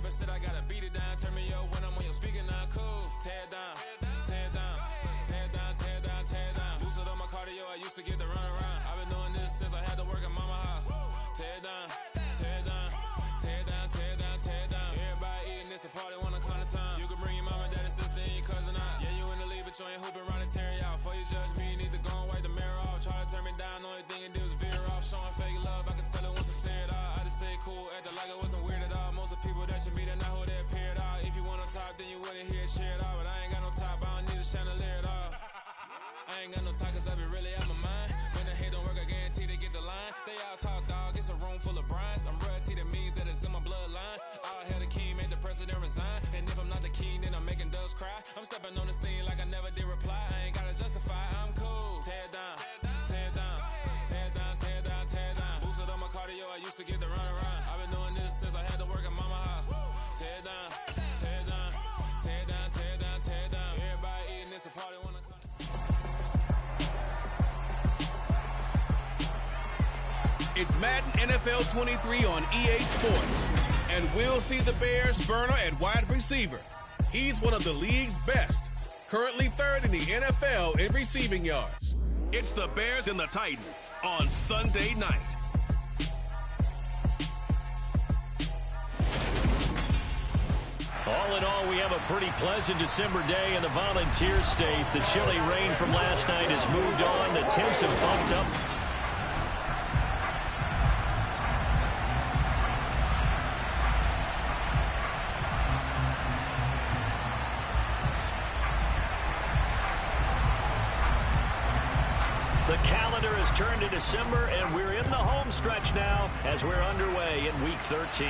Never said I gotta beat it down. Turn me up when I'm on your speaker now. Cool. Tear down, tear down, tear down, tear down, tear down. Lose it on my cardio. I used to get to run around. I've been doing this since I had to work at mama house. Tear down, tear down, tear down, tear down, tear down. Everybody eating this a party one o'clock of time. You can bring your mama, daddy, sister, and your cousin out. Yeah, you in the league, but you ain't hooping around and tearing out. Before you judge me, you need to go and wipe the mirror off. Try to turn me down, only thing you did was veer off. Showing fake love, I can tell it once I say it all. I just stay cool, acting like it wasn't weird at all. Most of the people that you meet are not who they appear at all. If you want on top, then you wouldn't hear it cheer at all. But I ain't got no top, I don't need a chandelier at all. I ain't got no talk, cause I be really out my mind. When the hate don't work, I guarantee they get the line. They all talk, dog, it's a room full of brines. I'm royalty, that means that it's in my bloodline. All hail the king, made the president resign. And if I'm not the king, then I'm making doves cry. I'm stepping on the scene like I never did reply. I ain't gotta justify, I'm cool. Tear down, tear down, tear down, tear down, tear down. Boosted on my cardio, I used to get to run around. I've been doing this since I had to work at mama house. Tear down, tear down, tear down, tear down, tear down. Everybody eating this a party 1 o'clock. It's Madden NFL 23 on EA Sports. And we'll see the Bears burner at wide receiver. He's one of the league's best, currently third in the NFL in receiving yards. It's the Bears and the Titans on Sunday night. All in all, we have a pretty pleasant December day in the Volunteer State. The chilly rain from last night has moved on. The temps have bumped up. The calendar has turned to December, and we're in the home stretch now as we're underway in Week 13.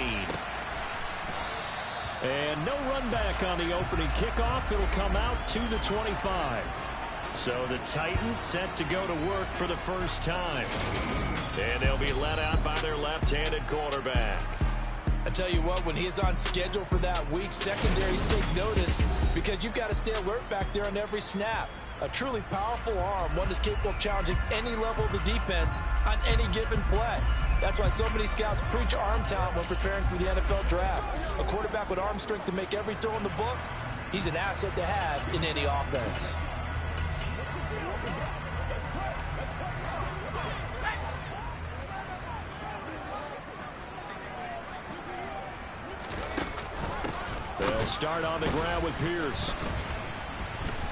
And no run back on the opening kickoff. It'll come out to the 25. So the Titans set to go to work for the first time. And they'll be let out by their left-handed quarterback. I tell you what, when he's on schedule for that week, secondaries take notice because you've got to stay alert back there on every snap. A truly powerful arm, one that's capable of challenging any level of the defense on any given play. That's why so many scouts preach arm talent when preparing for the NFL draft. A quarterback with arm strength to make every throw in the book, he's an asset to have in any offense. They'll start on the ground with Pierce.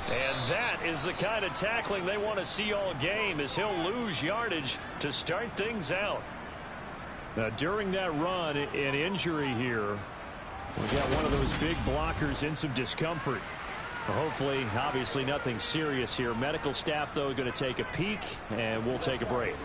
And that is the kind of tackling they want to see all game, as he'll lose yardage to start things out. Now, during that run, an injury here. We got one of those big blockers in some discomfort. Hopefully, obviously nothing serious here. Medical staff, though, going to take a peek, and we'll take a break.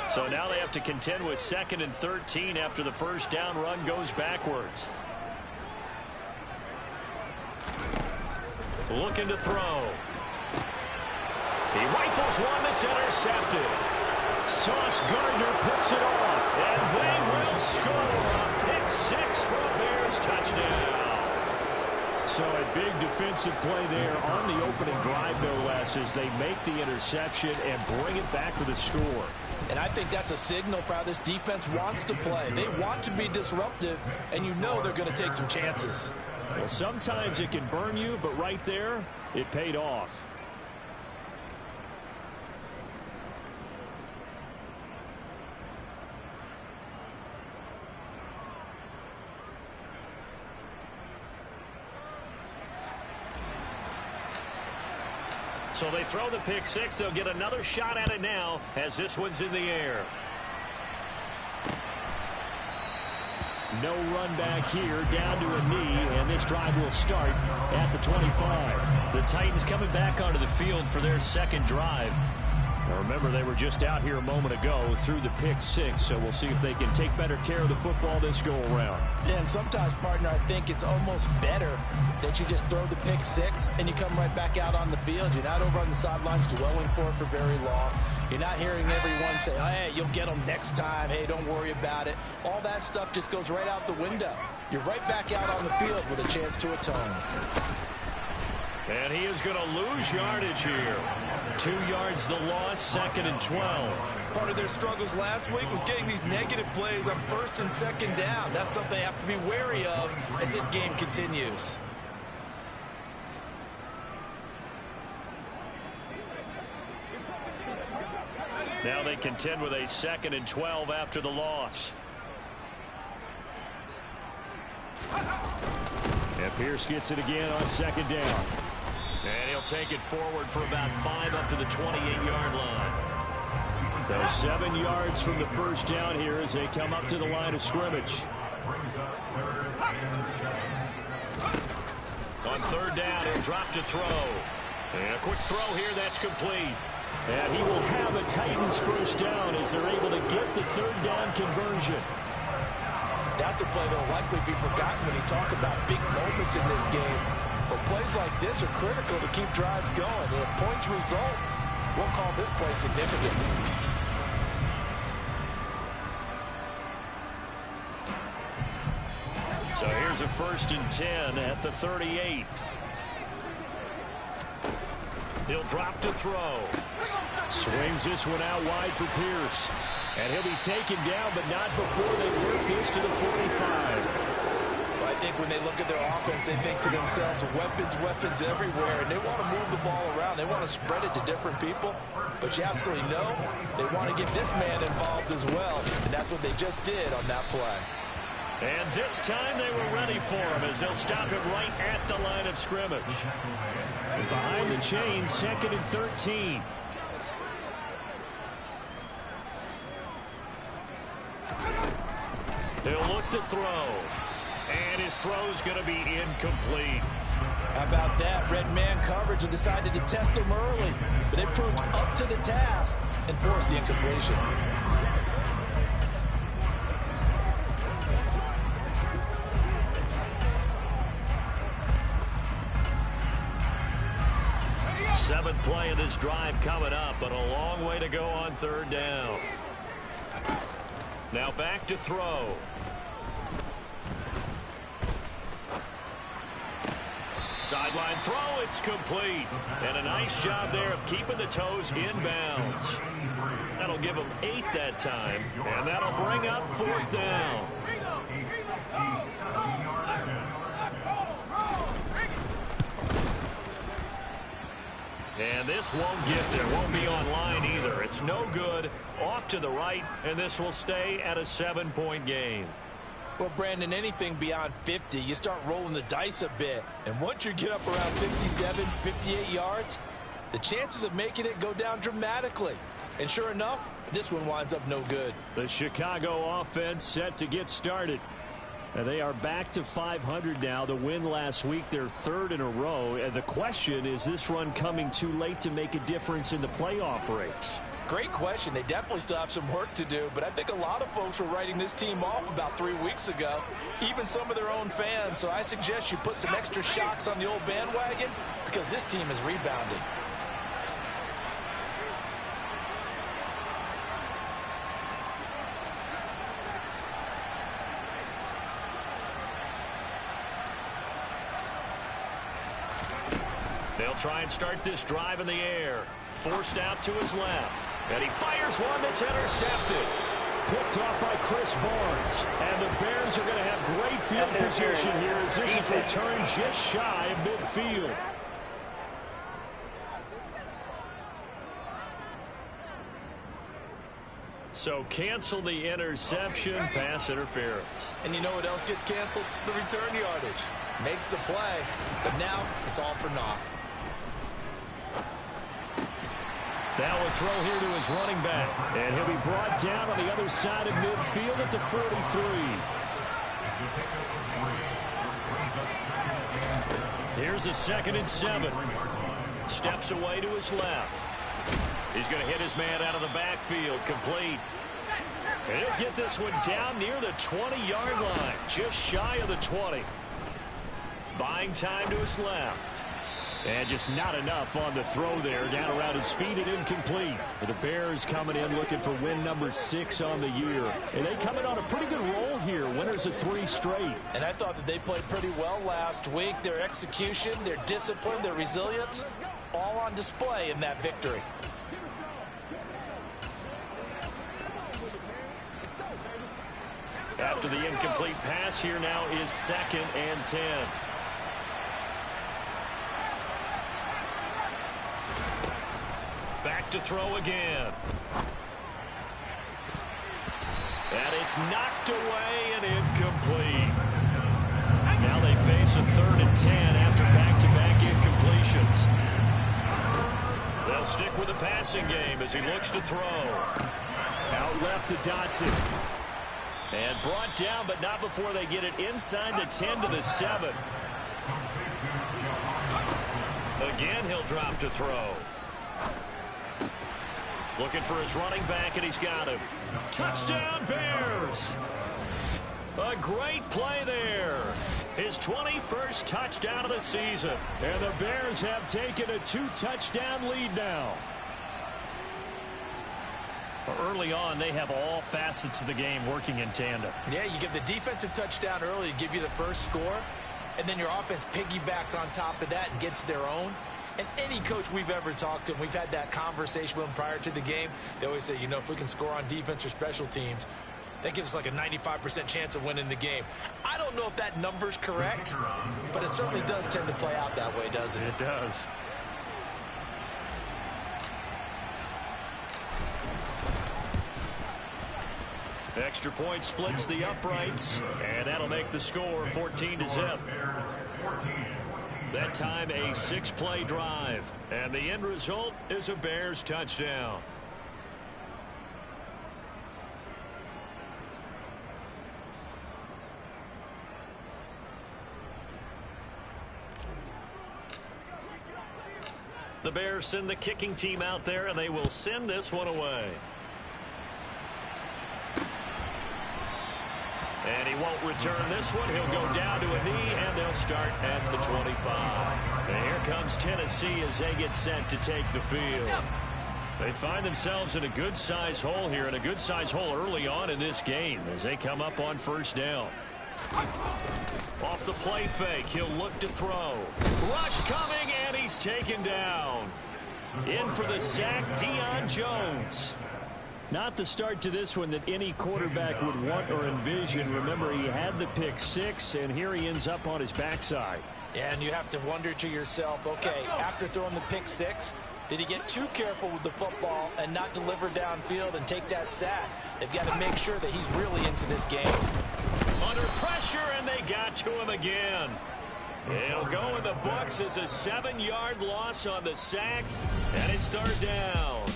So now they have to contend with 2nd and 13 after the first down run goes backwards. Looking to throw. He rifles one that's intercepted. Sauce Gardner picks it off, and they will score a pick six for a Bears touchdown. So a big defensive play there on the opening drive, no less, as they make the interception and bring it back for the score. And I think that's a signal for how this defense wants to play. They want to be disruptive, and you know they're going to take some chances. Well, sometimes it can burn you, but right there, it paid off. So they throw the pick six. They'll get another shot at it now as this one's in the air. No run back here, down to a knee, and this drive will start at the 25. The Titans coming back onto the field for their second drive. Remember, they were just out here a moment ago through the pick six, so we'll see if they can take better care of the football this go-around. Yeah, and sometimes, partner, I think it's almost better that you just throw the pick six and you come right back out on the field. You're not over on the sidelines dwelling for it for very long. You're not hearing everyone say, oh, hey, you'll get them next time. Hey, don't worry about it. All that stuff just goes right out the window. You're right back out on the field with a chance to atone. And he is going to lose yardage here. 2 yards the loss, 2nd and 12. Part of their struggles last week was getting these negative plays on 1st and 2nd down. That's something they have to be wary of as this game continues. Now they contend with a 2nd and 12 after the loss. And Pierce gets it again on 2nd down. And he'll take it forward for about 5 up to the 28-yard line. So 7 yards from the first down here as they come up to the line of scrimmage. On 3rd down, he'll drop to throw. And a quick throw here, that's complete. And he will have a Titans first down as they're able to get the 3rd down conversion. That's a play that will likely be forgotten when you talk about big moments in this game. But plays like this are critical to keep drives going. And if points result, we'll call this play significant. So here's a 1st and 10 at the 38. He'll drop to throw. Swings this one out wide for Pierce. And he'll be taken down, but not before they work this to the 45. I think when they look at their offense, they think to themselves, weapons everywhere, and they want to move the ball around. They want to spread it to different people, but you absolutely know they want to get this man involved as well, and that's what they just did on that play. And this time they were ready for him as they'll stop him right at the line of scrimmage. Behind the chain, 2nd and 13. He'll look to throw. And his throw's going to be incomplete. How about that? Red man coverage and decided to test him early. But they proved up to the task and forced the incompletion. Seventh play of this drive coming up, but a long way to go on 3rd down. Now back to throw. Sideline throw, it's complete. And a nice job there of keeping the toes inbounds. That'll give them 8 that time, and that'll bring up 4th down. And this won't get there, won't be online either. It's no good, off to the right, and this will stay at a 7-point game. Well, Brandon, anything beyond 50, you start rolling the dice a bit. And once you get up around 57, 58 yards, the chances of making it go down dramatically. And sure enough, this one winds up no good. The Chicago offense set to get started. And they are back to 500 now. The win last week, their 3rd in a row. And the question, is this run coming too late to make a difference in the playoff race? Great question. They definitely still have some work to do, but I think a lot of folks were writing this team off about 3 weeks ago, even some of their own fans. So I suggest you put some extra shocks on the old bandwagon because this team has rebounded. They'll try and start this drive in the air. Forced out to his left. And he fires one that's intercepted. Picked off by Chris Barnes. And the Bears are going to have great field position here as this is returned just shy of midfield. So cancel the interception, pass interference. And you know what else gets canceled? The return yardage. Makes the play, but now it's all for naught. Now a throw here to his running back. And he'll be brought down on the other side of midfield at the 43. Here's a 2nd and 7. Steps away to his left. He's going to hit his man out of the backfield, complete. And he'll get this one down near the 20-yard line, just shy of the 20. Buying time to his left. And just not enough on the throw there. Down around his feet and incomplete. The Bears coming in looking for win number 6 on the year. And they come in on a pretty good roll here. Winners of 3 straight. And I thought that they played pretty well last week. Their execution, their discipline, their resilience, all on display in that victory. After the incomplete pass, here now is 2nd and 10. Back to throw again. And it's knocked away and incomplete. Now they face a 3rd and 10 after back-to-back incompletions. They'll stick with the passing game as he looks to throw. Out left to Dotson. And brought down, but not before they get it inside the 10 to the 7. Again, he'll drop to throw. Looking for his running back, and he's got him. Touchdown, Bears! A great play there. His 21st touchdown of the season. And the Bears have taken a 2-touchdown lead now. Early on, they have all facets of the game working in tandem. Yeah, you get the defensive touchdown early to give you the first score, and then your offense piggybacks on top of that and gets their own. And any coach we've ever talked to, we've had that conversation with them prior to the game, they always say, you know, if we can score on defense or special teams, that gives us like a 95% chance of winning the game. I don't know if that number's correct, but it certainly does tend to play out that way, doesn't it? It does. Extra point splits the uprights, and that'll make the score 14-0. That time a 6-play drive, and the end result is a Bears touchdown. The Bears send the kicking team out there, and they will send this one away. And he won't return this one. He'll go down to a knee, and they'll start at the 25. And here comes Tennessee as they get set to take the field. They find themselves in a good-sized hole here, and a good-sized hole early on in this game as they come up on 1st down. Off the play fake, he'll look to throw. Rush coming, and he's taken down. In for the sack, Deion Jones. Not the start to this one that any quarterback would want or envision. Remember, he had the pick 6, and here he ends up on his backside. And you have to wonder to yourself, okay, after throwing the pick 6, did he get too careful with the football and not deliver downfield and take that sack? They've got to make sure that he's really into this game. Under pressure, and they got to him again. It'll go in the books as a 7-yard loss on the sack, and it's 3rd down.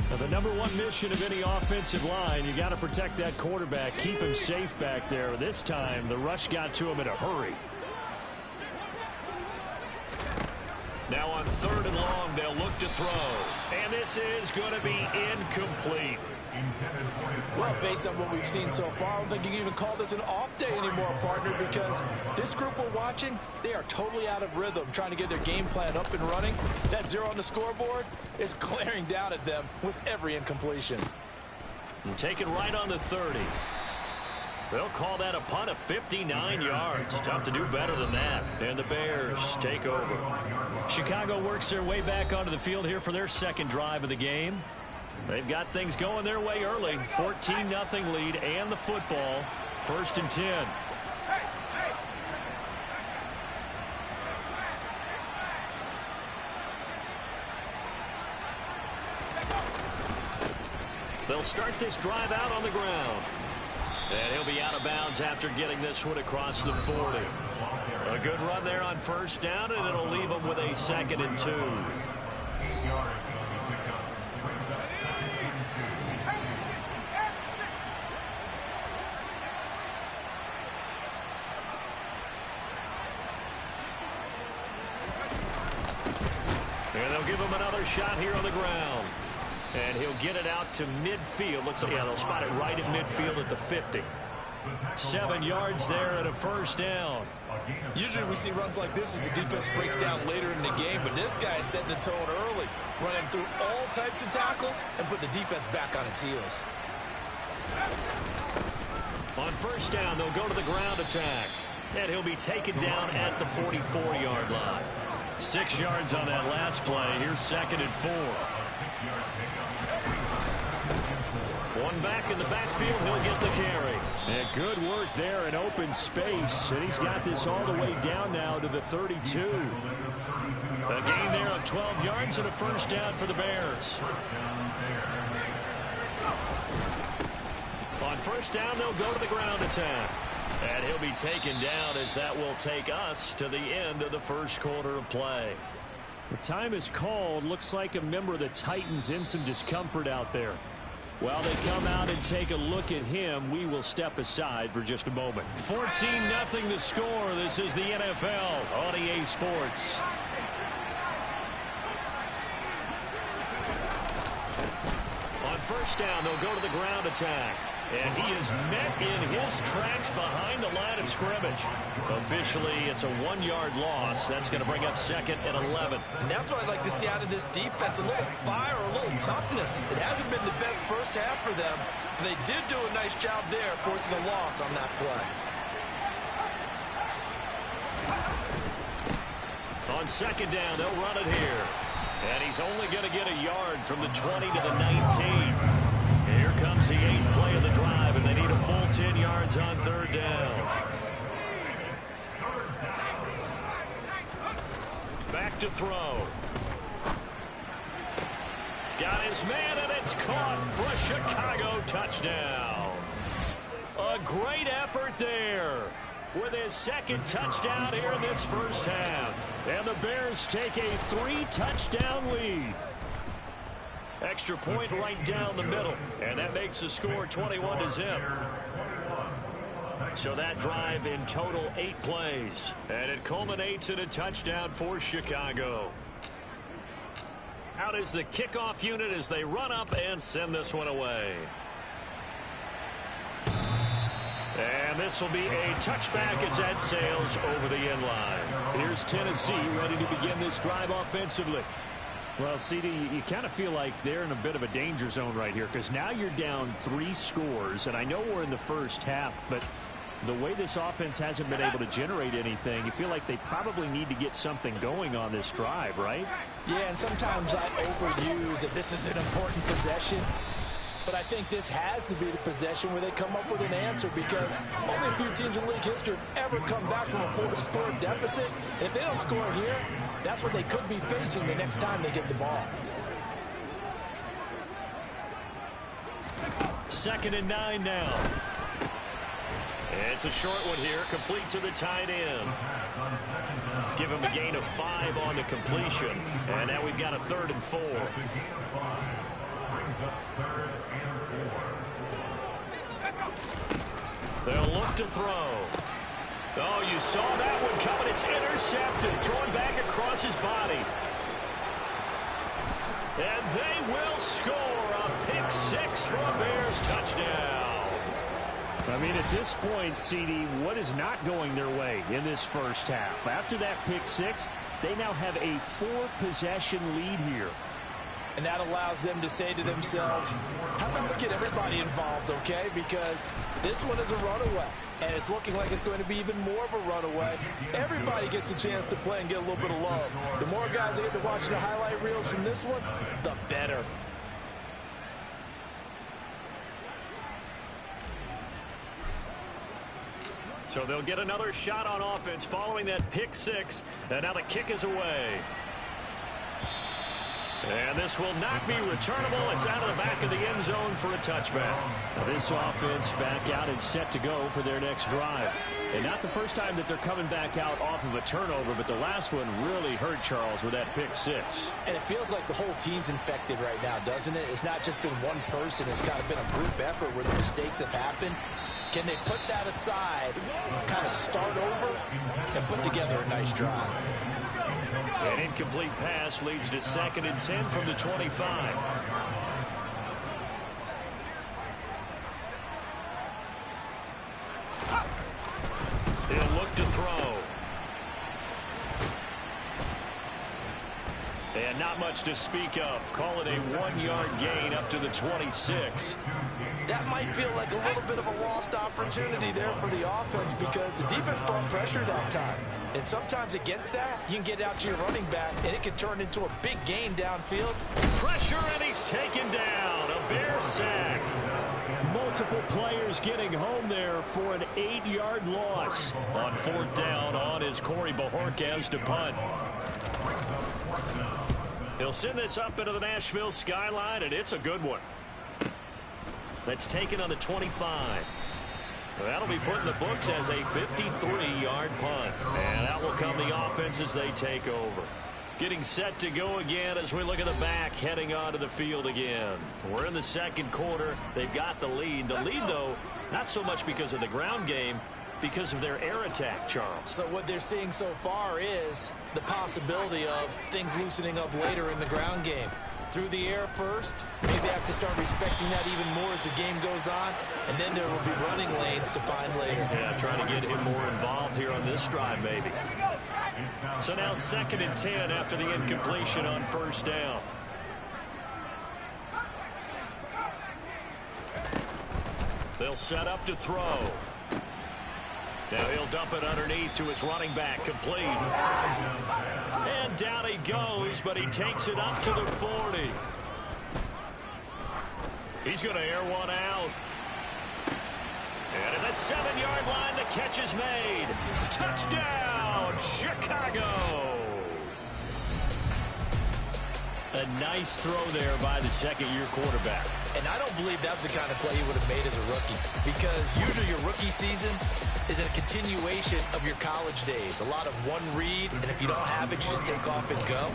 Now, the number 1 mission of any offensive line, you got to protect that quarterback, keep him safe back there. This time, the rush got to him in a hurry. Now on 3rd and long, they'll look to throw. And this is going to be incomplete. Well, based on what we've seen so far, I don't think you can even call this an off day anymore, partner, because this group we're watching, they are totally out of rhythm, trying to get their game plan up and running. That 0 on the scoreboard is glaring down at them with every incompletion. And taken right on the 30. They'll call that a punt of 59 yards. Tough to do better than that. And the Bears take over. Chicago works their way back onto the field here for their 2nd drive of the game. They've got things going their way early. 14-0 lead and the football. 1st and 10. They'll start this drive out on the ground. And he'll be out of bounds after getting this one across the 40. A good run there on 1st down, and it'll leave him with a 2nd and 2. And they'll give him another shot here on the ground. And he'll get it out to midfield. Looks like, yeah, they'll spot it right at midfield at the 50. 7 yards there and a first down. Usually we see runs like this as the defense breaks down later in the game, but this guy is setting the tone early, running through all types of tackles and putting the defense back on its heels. On first down, they'll go to the ground attack. And he'll be taken down at the 44-yard line. 6 yards on that last play. Here's 2nd and 4. One back in the backfield. He'll get the carry. And good work there in open space. And he's got this all the way down now to the 32. A gain there of 12 yards and a first down for the Bears. On first down, they'll go to the ground attack. And he'll be taken down as that will take us to the end of the first quarter of play. The time is called. Looks like a member of the Titans in some discomfort out there. While they come out and take a look at him, we will step aside for just a moment. 14-0 the score. This is the NFL on EA Sports. On first down, they'll go to the ground attack. And he is met in his tracks behind the line of scrimmage. Officially, it's a 1-yard loss. That's going to bring up 2nd and 11. And that's what I'd like to see out of this defense. A little fire, a little toughness. It hasn't been the best first half for them, but they did do a nice job there forcing a loss on that play. On second down, they'll run it here. And he's only going to get a yard from the 20 to the 19. Here comes the 8th play of the drive, and they need a full 10 yards on third down. Back to throw. Got his man, and it's caught for a Chicago touchdown. A great effort there with his 2nd touchdown here in this first half. And the Bears take a 3-touchdown lead. Extra point right down the middle, and that makes the score 21-0. So that drive in total 8 plays, and it culminates in a touchdown for Chicago. Out is the kickoff unit as they run up and send this one away. And this will be a touchback as that sails over the end line. Here's Tennessee ready to begin this drive offensively. Well, CD, you kind of feel like they're in a bit of a danger zone right here because now you're down 3 scores, and I know we're in the first half, but the way this offense hasn't been able to generate anything, you feel like they probably need to get something going on this drive, right? Yeah, and sometimes I overuse that this is an important possession, but I think this has to be the possession where they come up with an answer because only a few teams in league history have ever come back from a 4-score deficit. And if they don't score here, that's what they could be facing the next time they get the ball. 2nd and 9 now. It's a short one here, complete to the tight end. Give him a gain of 5 on the completion. And now we've got a 3rd and 4. They'll look to throw. Oh, you saw that one coming. It's intercepted. Thrown back across his body. And they will score a pick 6 for a Bears touchdown. I mean, at this point, CD, what is not going their way in this first half? After that pick 6, they now have a 4-possession lead here. And that allows them to say to themselves, how about we get everybody involved, okay? Because this one is a runaway, and it's looking like it's going to be even more of a runaway. Everybody gets a chance to play and get a little bit of love. The more guys that get to watch the highlight reels from this one, the better. So they'll get another shot on offense following that pick 6, and now the kick is away. And this will not be returnable. It's out of the back of the end zone for a touchback. Now this offense back out and set to go for their next drive. And not the first time that they're coming back out off of a turnover, but the last one really hurt Charles with that pick 6. And it feels like the whole team's infected right now, doesn't it? It's not just been one person. It's kind of been a group effort where the mistakes have happened. Can they put that aside, kind of start over, and put together a nice drive? An incomplete pass leads to 2nd and 10 from the 25. And not much to speak of. Call it a 1-yard gain up to the 26. That might feel like a little bit of a lost opportunity there for the offense because the defense brought pressure that time. And sometimes against that, you can get out to your running back, and it can turn into a big gain downfield. Pressure, and he's taken down. A Bear sack. Multiple players getting home there for an 8-yard loss. On 4th down, on is Corey Bojorquez to punt. He'll send this up into the Nashville skyline, and it's a good one. That's taken on the 25. That'll be put in the books as a 53-yard punt. And that will come the offense as they take over. Getting set to go again as we look at the back heading onto the field again. We're in the second quarter. They've got the lead. The lead, though, not so much because of the ground game, because of their air attack, Charles. So what they're seeing so far is the possibility of things loosening up later in the ground game. Through the air first, maybe have to start respecting that even more as the game goes on, and then there will be running lanes to find later. Yeah, trying to get him more involved here on this drive, maybe. So now 2nd and 10 after the incompletion on 1st down. They'll set up to throw. Now he'll dump it underneath to his running back, complete. And down he goes, but he takes it up to the 40. He's going to air one out. And at the 7-yard line, the catch is made. Touchdown, Chicago. A nice throw there by the second-year quarterback. And I don't believe that was the kind of play he would have made as a rookie, because usually your rookie season is a continuation of your college days. A lot of one read, and if you don't have it, you just take off and go.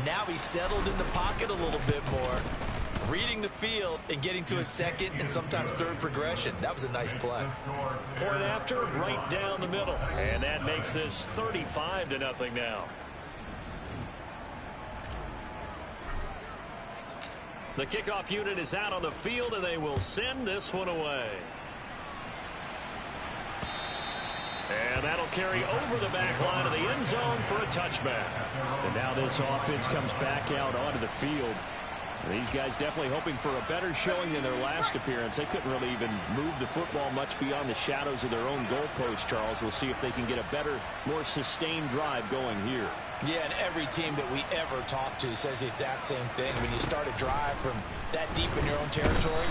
Now he's settled in the pocket a little bit more, reading the field and getting to a second and sometimes third progression. That was a nice play. Point after, right down the middle. And that makes this 35-0 now. The kickoff unit is out on the field, and they will send this one away. And that'll carry over the back line of the end zone for a touchback. And now this offense comes back out onto the field. These guys definitely hoping for a better showing than their last appearance. They couldn't really even move the football much beyond the shadows of their own goalpost, Charles. We'll see if they can get a better, more sustained drive going here. Yeah, and every team that we ever talk to says the exact same thing. When you start a drive from that deep in your own territory,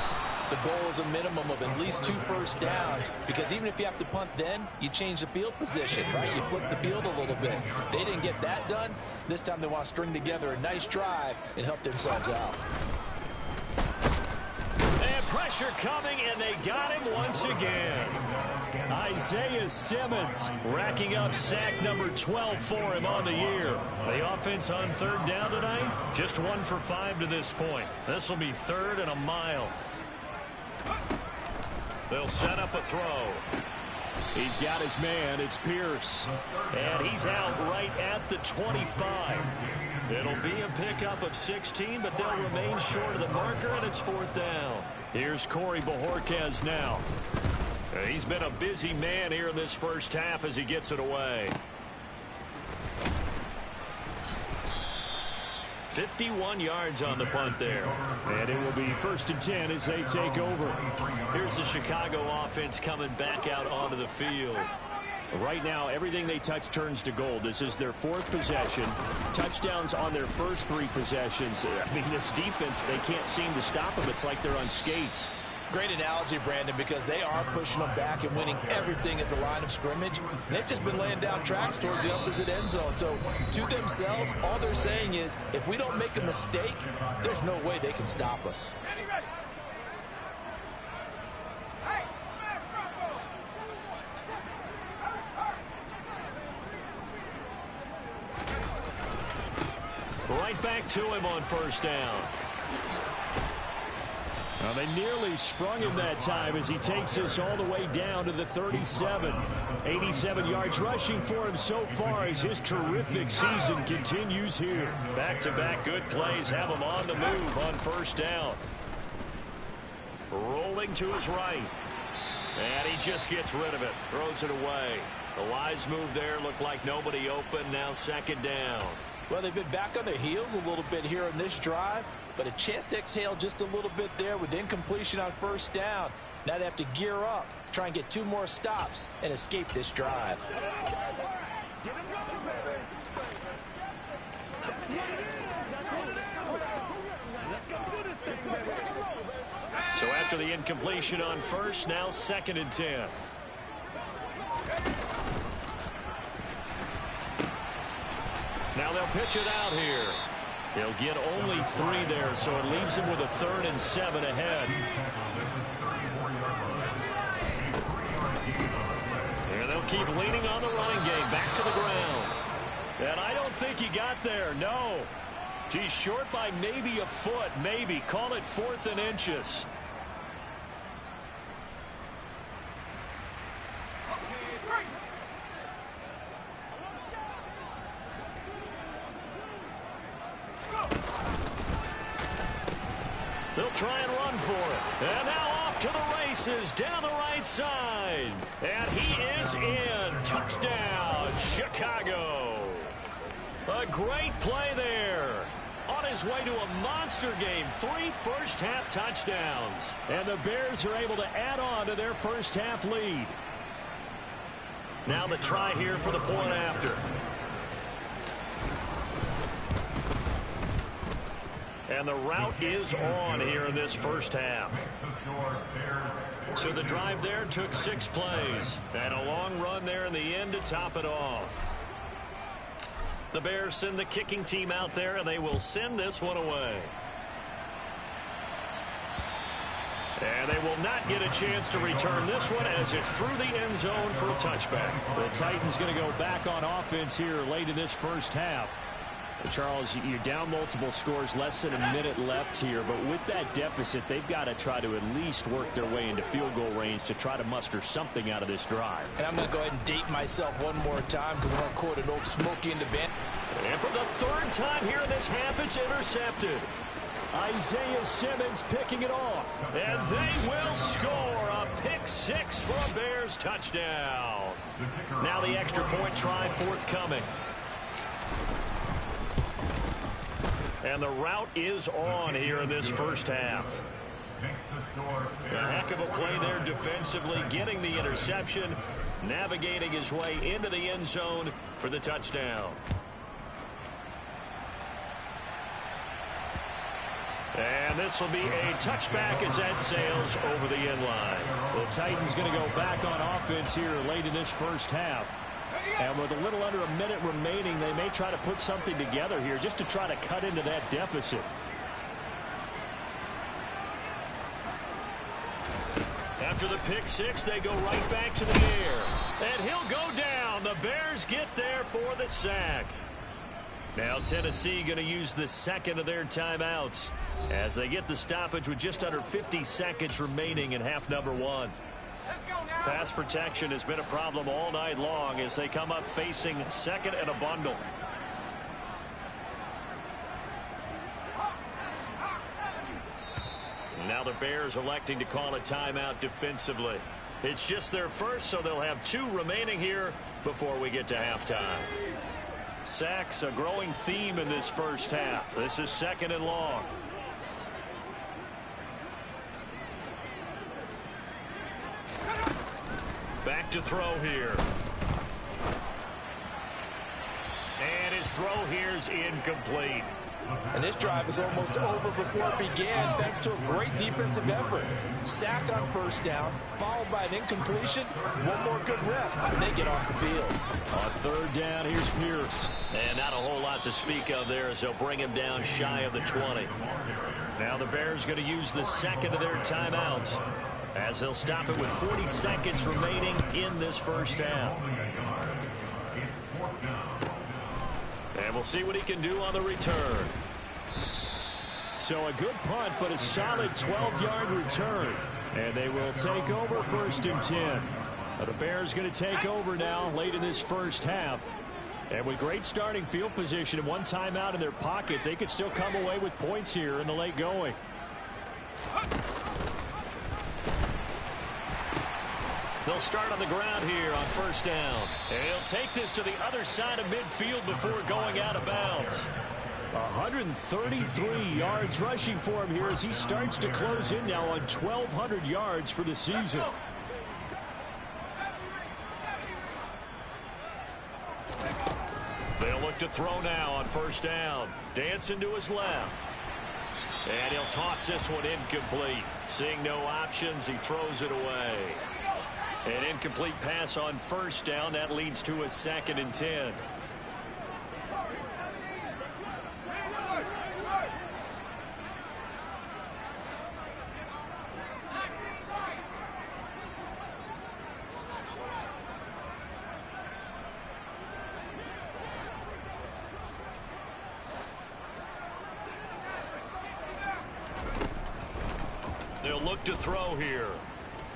the goal is a minimum of at least 2 first downs, because even if you have to punt then, you change the field position, right? You flip the field a little bit. They didn't get that done. This time they want to string together a nice drive and help themselves out. And pressure coming, and they got him once again. Isaiah Simmons racking up sack number 12 for him on the year. The offense on 3rd down tonight, just 1 for 5 to this point. This will be 3rd and a mile. They'll set up a throw. He's got his man. It's Pierce. And he's out right at the 25. It'll be a pickup of 16, but they'll remain short of the marker, and it's 4th down. Here's Corey Bojorquez now. He's been a busy man here in this first half as he gets it away. 51 yards on the punt there. And it will be 1st and 10 as they take over. Here's the Chicago offense coming back out onto the field. Right now, everything they touch turns to gold. This is their 4th possession. Touchdowns on their first 3 possessions. I mean, this defense, they can't seem to stop them. It's like they're on skates. Great analogy, Brandon, because they are pushing them back and winning everything at the line of scrimmage. And they've just been laying down tracks towards the opposite end zone. So to themselves, all they're saying is, if we don't make a mistake, there's no way they can stop us. Right back to him on 1st down. Well, they nearly sprung him that time as he takes this all the way down to the 37. 87 yards rushing for him so far as his terrific season continues here. Back-to-back good plays have him on the move on 1st down. Rolling to his right. And he just gets rid of it. Throws it away. The wise move there looked like nobody open. Now 2nd down. Well, they've been back on their heels a little bit here in this drive, but a chance to exhale just a little bit there with incompletion on first down. Now they have to gear up, try and get 2 more stops, and escape this drive. So after the incompletion on first, now 2nd and 10. Now they'll pitch it out here. He'll get only 3 there, so it leaves him with a 3rd and 7 ahead. And they'll keep leaning on the running game. Back to the ground. And I don't think he got there. No. He's short by maybe a foot. Maybe. Call it 4th and inches. They'll try and run for it. And now off to the races down the right side. And he is in. Touchdown, Chicago. A great play there. On his way to a monster game. 3 first-half touchdowns. And the Bears are able to add on to their first-half lead. Now the try here for the point after. And the route is on here in this first half. So the drive there took 6 plays. And a long run there in the end to top it off. The Bears send the kicking team out there, and they will send this one away. And they will not get a chance to return this one as it's through the end zone for a touchback. The Titans going to go back on offense here late in this first half. Charles, you're down multiple scores, less than a minute left here, but with that deficit, they've got to try to at least work their way into field goal range to try to muster something out of this drive. And I'm going to go ahead and date myself one more time because I'm going to quote an old Smokey in the band. And for the 3rd time here in this half, it's intercepted. Isaiah Simmons picking it off. And they will score a pick 6 for a Bears touchdown. Now the extra point try forthcoming. And the route is on here in this first half. A heck of a play there defensively, getting the interception, navigating his way into the end zone for the touchdown. And this will be a touchback as that sails over the end line. The Titans going to go back on offense here late in this first half. And with a little under a minute remaining, they may try to put something together here just to try to cut into that deficit. After the pick 6, they go right back to the air. And he'll go down. The Bears get there for the sack. Now Tennessee going to use the 2nd of their timeouts as they get the stoppage with just under 50 seconds remaining in half number 1. Pass protection has been a problem all night long as they come up facing 2nd and a bundle. Now the Bears electing to call a timeout defensively. It's just their first, so they'll have 2 remaining here before we get to halftime. Sacks, a growing theme in this first half. This is 2nd and long. Back to throw here. And his throw here's incomplete. And this drive is almost over before it began thanks to a great defensive effort. Sack on first down, followed by an incompletion. One more good rep, and they get off the field. On 3rd down, here's Pierce. And not a whole lot to speak of there as they'll bring him down shy of the 20. Now the Bears going to use the 2nd of their timeouts as they'll stop it with 40 seconds remaining in this first half. And we'll see what he can do on the return. So a good punt, but a solid 12-yard return. And they will take over 1st and 10. The Bears going to take over now late in this first half. And with great starting field position and one timeout in their pocket, they could still come away with points here in the late going. They'll start on the ground here on first down. And he'll take this to the other side of midfield before going out of bounds. 133 yards rushing for him here as he starts to close in now on 1,200 yards for the season. They'll look to throw now on first down. Dancing to his left. And he'll toss this one incomplete. Seeing no options, he throws it away. An incomplete pass on first down. That leads to a 2nd and 10. They'll look to throw here.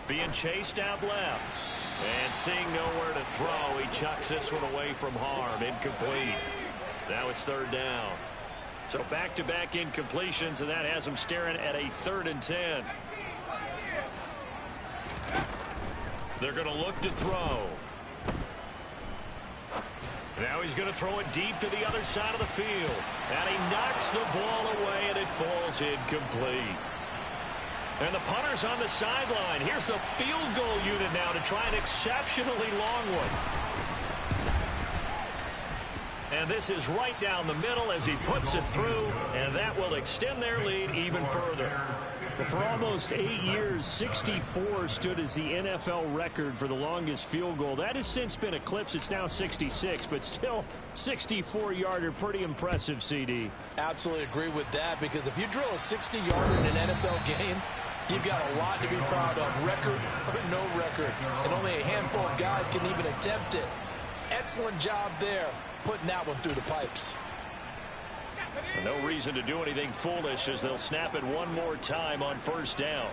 Being chased out left. And seeing nowhere to throw, he chucks this one away from harm. Incomplete. Now it's 3rd down. So back-to-back incompletions, and that has him staring at a 3rd and 10. They're going to look to throw. Now he's going to throw it deep to the other side of the field. And he knocks the ball away, and it falls incomplete. And the punter's on the sideline. Here's the field goal unit now to try an exceptionally long one. And this is right down the middle as he puts it through, and that will extend their lead even further. For almost 8 years, 64 stood as the NFL record for the longest field goal. That has since been eclipsed. It's now 66, but still 64-yarder. Pretty impressive, CD. Absolutely agree with that, because if you drill a 60-yarder in an NFL game, you've got a lot to be proud of, record or no record. And only a handful of guys can even attempt it. Excellent job there, putting that one through the pipes. No reason to do anything foolish as they'll snap it one more time on first down.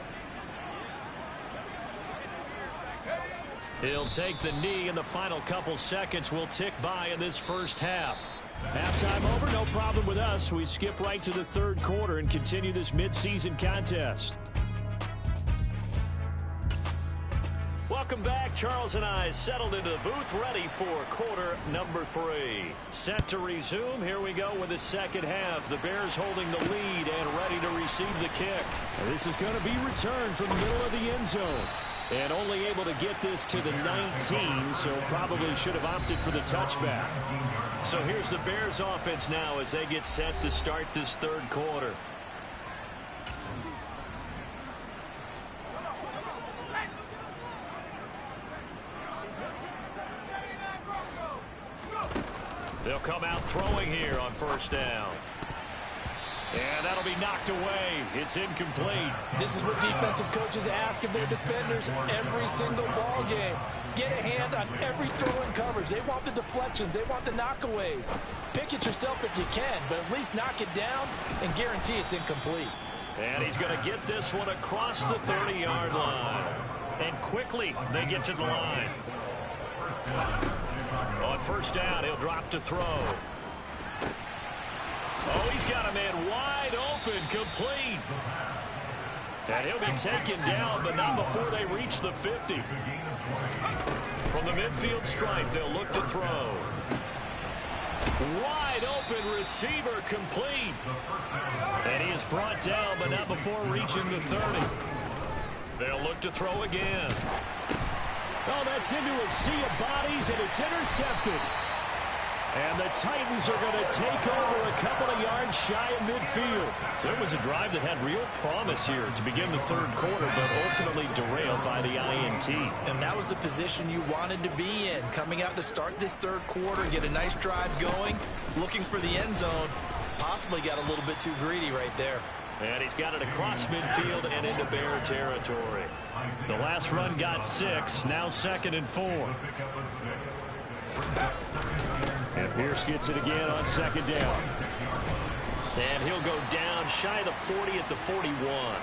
He'll take the knee, and the final couple seconds will tick by in this first half. Halftime over, no problem with us. We skip right to the 3rd quarter and continue this midseason contest. Welcome back. Charles and I settled into the booth, ready for quarter number 3. Set to resume. Here we go with the second half. The Bears holding the lead and ready to receive the kick. And this is going to be returned from the middle of the end zone. And only able to get this to the 19, so probably should have opted for the touchback. So here's the Bears offense now as they get set to start this 3rd quarter. They'll come out throwing here on first down. And that'll be knocked away. It's incomplete. This is what defensive coaches ask of their defenders every single ball game. Get a hand on every throw in coverage. They want the deflections. They want the knockaways. Pick it yourself if you can, but at least knock it down and guarantee it's incomplete. And he's going to get this one across the 30-yard line. And quickly they get to the line. On first down, he'll drop to throw. Oh, he's got a man wide open, complete. And he'll be taken down, but not before they reach the 50. From the midfield stripe, they'll look to throw. Wide open receiver, complete. And he is brought down, but not before reaching the 30. They'll look to throw again. Oh, that's into a sea of bodies, and it's intercepted. And the Titans are going to take over a couple of yards shy of midfield. So it was a drive that had real promise here to begin the 3rd quarter, but ultimately derailed by the INT. And that was the position you wanted to be in. Coming out to start this 3rd quarter, get a nice drive going, looking for the end zone. Possibly got a little bit too greedy right there. And he's got it across midfield and into Bear territory. The last run got 6, now 2nd and 4. And Pierce gets it again on 2nd down. And he'll go down shy of the 40 at the 41.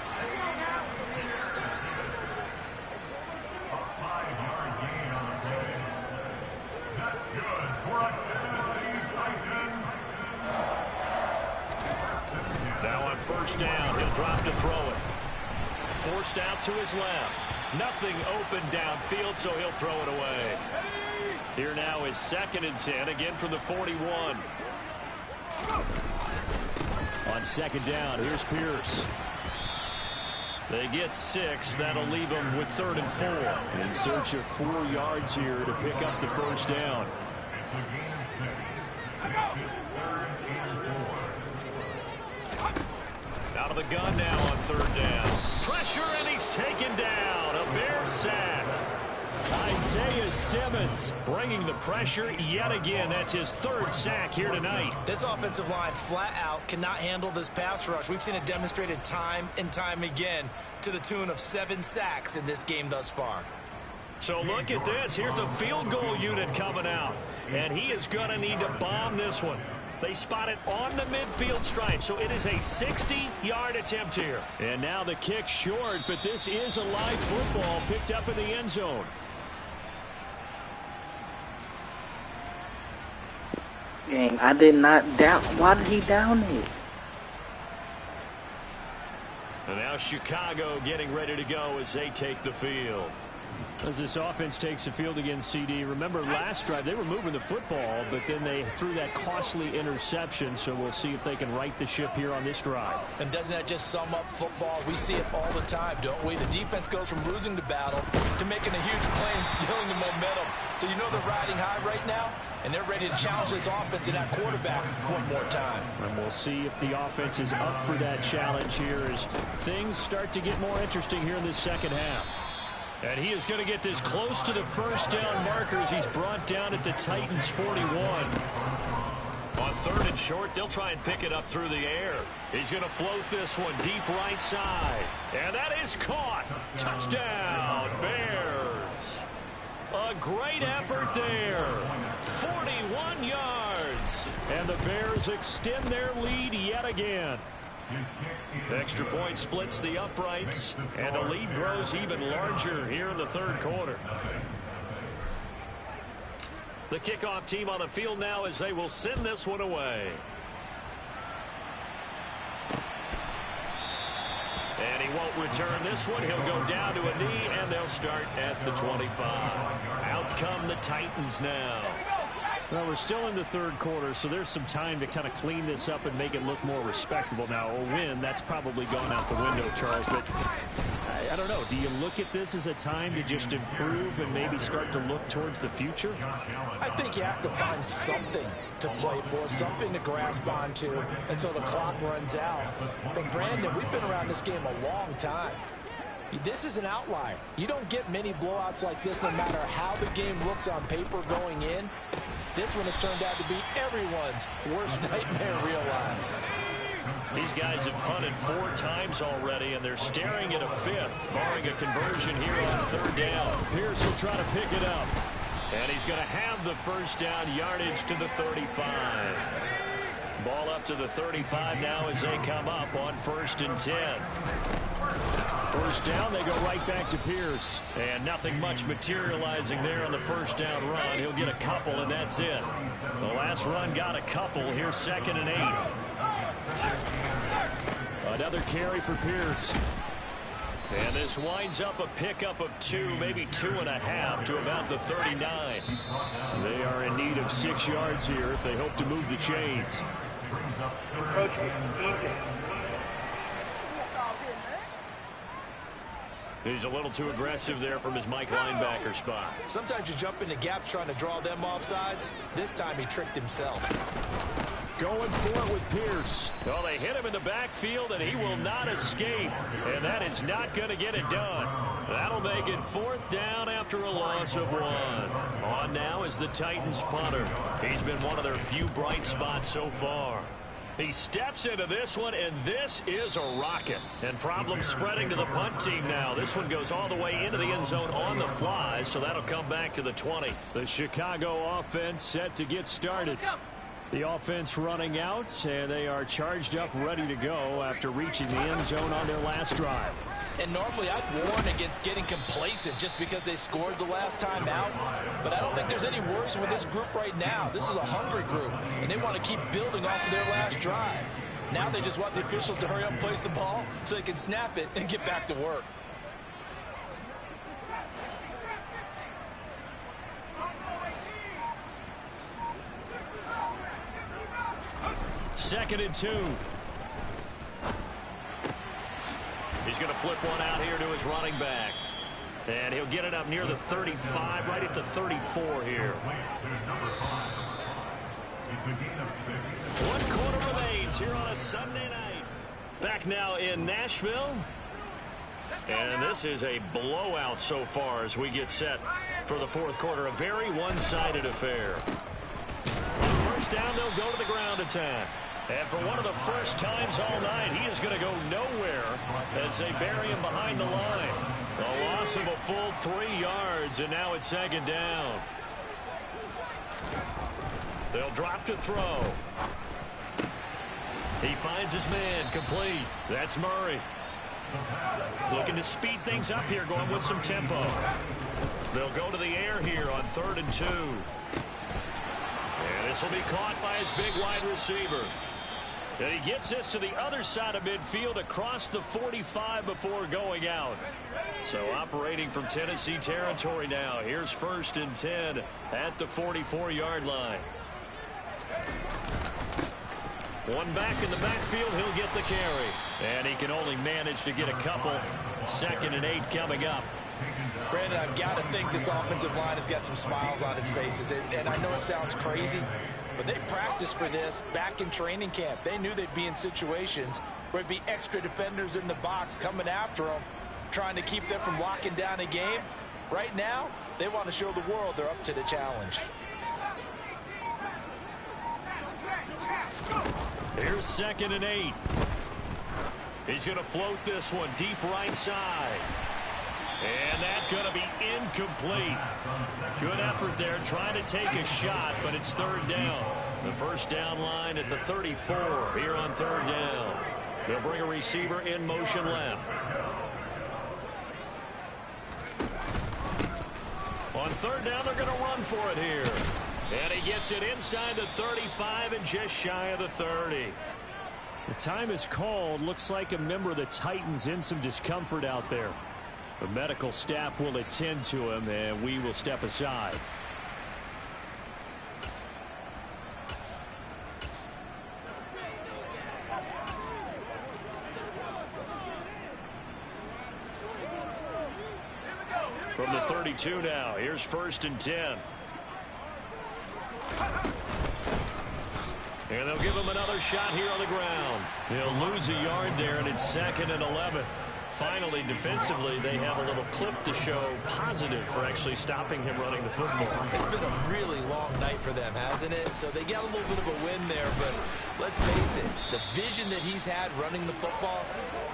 Now on first down, he'll drop to throw it. forced out to his left. Nothing open downfield, so he'll throw it away. Here now is 2nd and 10, again from the 41. On 2nd down, here's Pierce. They get 6. That'll leave them with 3rd and 4. In search of 4 yards here to pick up the first down. Out of the gun now on 3rd down. Pressure, and he's taken down. A Bears sack. Isaiah Simmons bringing the pressure yet again. That's his 3rd sack here tonight. This offensive line flat out cannot handle this pass rush. We've seen it demonstrated time and time again to the tune of 7 sacks in this game thus far. So look at this. Here's the field goal unit coming out. And he is going to need to bomb this one. They spot it on the midfield stripe, so it is a 60-yard attempt here. And now the kick short, but this is a live football picked up in the end zone. Dang, I did not down. Why did he down it? And now Chicago getting ready to go as they take the field. As this offense takes the field against CD, remember last drive they were moving the football, but then they threw that costly interception, so we'll see if they can right the ship here on this drive. And doesn't that just sum up football? We see it all the time, don't we? The defense goes from losing the battle to making a huge play and stealing the momentum. So you know they're riding high right now, and they're ready to challenge this offense and that quarterback one more time. And we'll see if the offense is up for that challenge here as things start to get more interesting here in this second half. And he is going to get this close to the first down markers. He's brought down at the Titans 41. On 3rd and short, they'll try and pick it up through the air. He's going to float this one deep right side. And that is caught. Touchdown, Bears. A great effort there. 41 yards. And the Bears extend their lead yet again. The extra point splits the uprights, and the lead grows even larger here in the 3rd quarter. The kickoff team on the field now as they will send this one away. And he won't return this one. He'll go down to a knee, and they'll start at the 25. Out come the Titans now. Well, we're still in the 3rd quarter, so there's some time to kind of clean this up and make it look more respectable. Now, a win, that's probably gone out the window, Charles, but I don't know. Do you look at this as a time to just improve and maybe start to look towards the future? I think you have to find something to play for, something to grasp onto until the clock runs out. But, Brandon, we've been around this game a long time. This is an outlier. You don't get many blowouts like this no matter how the game looks on paper going in. This one has turned out to be everyone's worst nightmare realized. These guys have punted 4 times already, and they're staring at a 5th, barring a conversion here on 3rd down. Pierce will try to pick it up. And he's going to have the first down yardage to the 35. Ball up to the 35 now as they come up on 1st and 10. First down, they go right back to Pierce. And nothing much materializing there on the first down run. He'll get a couple, and that's it. The last run got a couple. Here's 2nd and 8. Another carry for Pierce. And this winds up a pickup of 2, maybe 2.5 to about the 39. They are in need of 6 yards here if they hope to move the chains. He's a little too aggressive there from his Mike linebacker spot. Sometimes you jump into gaps trying to draw them off sides. This time he tricked himself. Going for it with Pierce. Well, they hit him in the backfield, and he will not escape. And that is not going to get it done. That'll make it 4th down after a loss of 1. On now is the Titans punter. He's been one of their few bright spots so far. He steps into this one, and this is a rocket. And problems spreading to the punt team now. This one goes all the way into the end zone on the fly, so that'll come back to the 20. The Chicago offense set to get started. The offense running out, and they are charged up, ready to go after reaching the end zone on their last drive. And normally I'd warn against getting complacent just because they scored the last time out. But I don't think there's any worries with this group right now. This is a hungry group, and they want to keep building off of their last drive. Now they just want the officials to hurry up and place the ball so they can snap it and get back to work. Second and 2. He's going to flip one out here to his running back. And he'll get it up near the 35, right at the 34 here. 1 quarter remains here on a Sunday night. Back now in Nashville. And this is a blowout so far as we get set for the fourth quarter. A very one-sided affair. On first down, they'll go to the ground attack. And for one of the first times all night, he is going to go nowhere as they bury him behind the line. A loss of a full 3 yards, and now it's second down. They'll drop to throw. He finds his man, complete. That's Murray. Looking to speed things up here, going with some tempo. They'll go to the air here on 3rd and 2. And this will be caught by his big wide receiver. And he gets this to the other side of midfield across the 45 before going out. So operating from Tennessee territory now. Here's 1st and 10 at the 44-yard line. One back in the backfield, he'll get the carry. And he can only manage to get a couple. 2nd and 8 coming up. Brandon, I've got to think this offensive line has got some smiles on its faces. And I know it sounds crazy, but they practiced for this back in training camp. They knew they'd be in situations where there'd be extra defenders in the box coming after them, trying to keep them from locking down a game. Right now, they want to show the world they're up to the challenge. Here's 2nd and 8. He's going to float this one deep right side. And that's going to be incomplete. Good effort there trying to take a shot, but it's 3rd down. The first down line at the 34 here on 3rd down. They'll bring a receiver in motion left. On 3rd down, they're going to run for it here. And he gets it inside the 35 and just shy of the 30. The time is called. Looks like a member of the Titans in some discomfort out there. The medical staff will attend to him, and we will step aside. From the 32 now, here's 1st and 10. And they'll give him another shot here on the ground. They'll lose a yard there, and it's 2nd and 11. Finally, defensively, they have a little clip to show positive for actually stopping him running the football. It's been a really long night for them, hasn't it? So they got a little bit of a win there, but let's face it, the vision that he's had running the football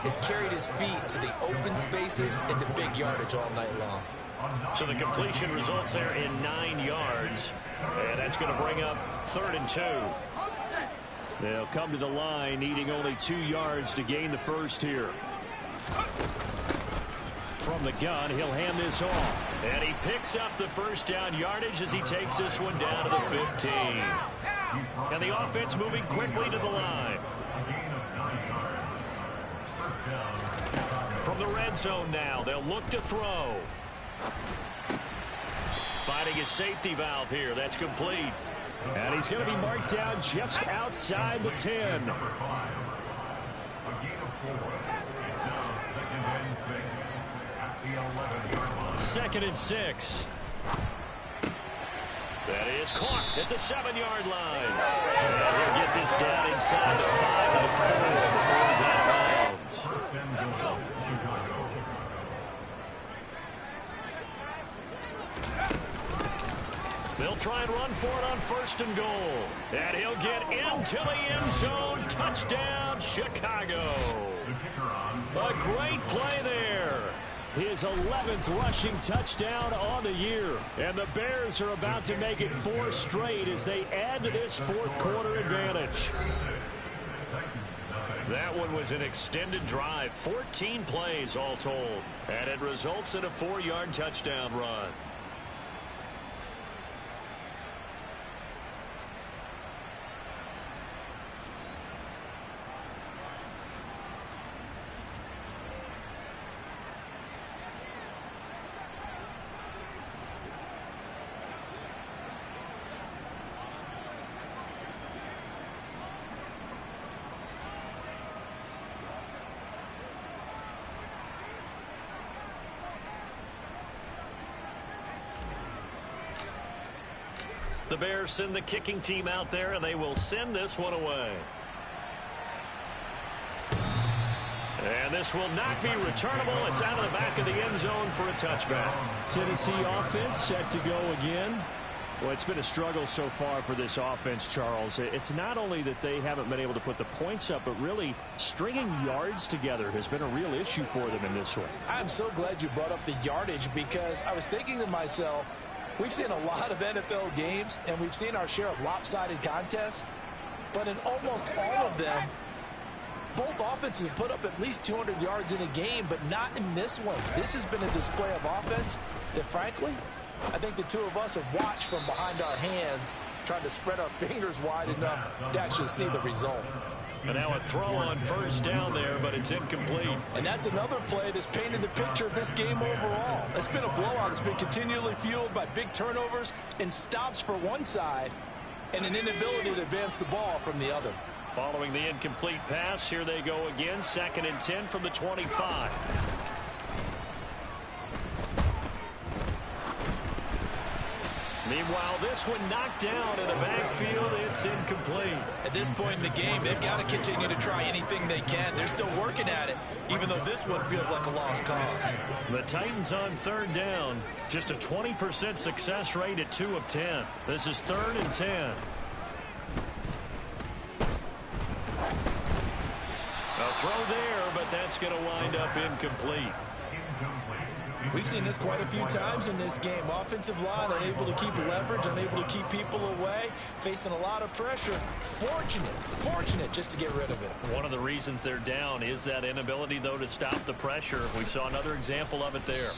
has carried his feet to the open spaces and to big yardage all night long. So the completion results there in 9 yards, and that's going to bring up 3rd and 2. They'll come to the line, needing only 2 yards to gain the first here. From the gun, he'll hand this off. And he picks up the first down yardage as he takes this one down to the 15. And the offense moving quickly to the line. From the red zone now, they'll look to throw. Finding his safety valve here. That's complete. And he's going to be marked down just outside the 10. Second and 6. That is caught at the 7-yard line. And he'll get this down inside the 5 of the 4 before he's out of bounds. They'll try and run for it on 1st and goal. And he'll get into the end zone. Touchdown, Chicago. A great play there. His 11th rushing touchdown on the year. And the Bears are about to make it 4 straight as they add to this fourth quarter advantage. That one was an extended drive. 14 plays all told. And it results in a 4-yard touchdown run. The Bears send the kicking team out there, and they will send this one away. And this will not be returnable. It's out of the back of the end zone for a touchback. Tennessee offense set to go again. Well, it's been a struggle so far for this offense, Charles. It's not only that they haven't been able to put the points up, but really stringing yards together has been a real issue for them in this one. I'm so glad you brought up the yardage, because I was thinking to myself, we've seen a lot of NFL games, and we've seen our share of lopsided contests, but in almost all of them, both offenses have put up at least 200 yards in a game, but not in this one. This has been a display of offense that, frankly, I think the two of us have watched from behind our hands, trying to spread our fingers wide enough to actually see the result. And now a throw on first down there, but it's incomplete. And that's another play that's painted the picture of this game overall. It's been a blowout. It's been continually fueled by big turnovers and stops for one side and an inability to advance the ball from the other. Following the incomplete pass, here they go again. 2nd and 10 from the 25. Meanwhile, this one knocked down in the backfield. It's incomplete. At this point in the game, they've got to continue to try anything they can. They're still working at it, even though this one feels like a lost cause. The Titans on 3rd down. Just a 20% success rate at 2 of 10. This is 3rd and 10. A throw there, but that's going to wind up incomplete. We've seen this quite a few times in this game. Offensive line unable to keep leverage, unable to keep people away, facing a lot of pressure. Fortunate just to get rid of it. One of the reasons they're down is that inability, though, to stop the pressure. We saw another example of it there.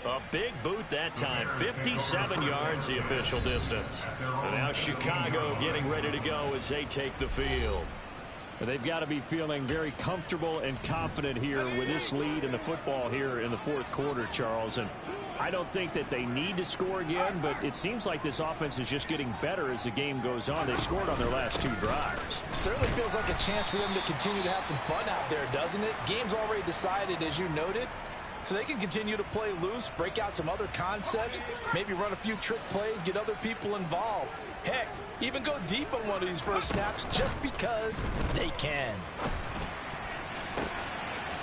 A big boot that time. 57 yards the official distance. And now Chicago getting ready to go as they take the field. They've got to be feeling very comfortable and confident here with this lead in the football here in the 4th quarter, Charles. And I don't think that they need to score again, but it seems like this offense is just getting better as the game goes on. They scored on their last 2 drives. Certainly feels like a chance for them to continue to have some fun out there, doesn't it? Game's already decided, as you noted. So they can continue to play loose, break out some other concepts, maybe run a few trick plays, get other people involved. Heck, even go deep on one of these first snaps just because they can.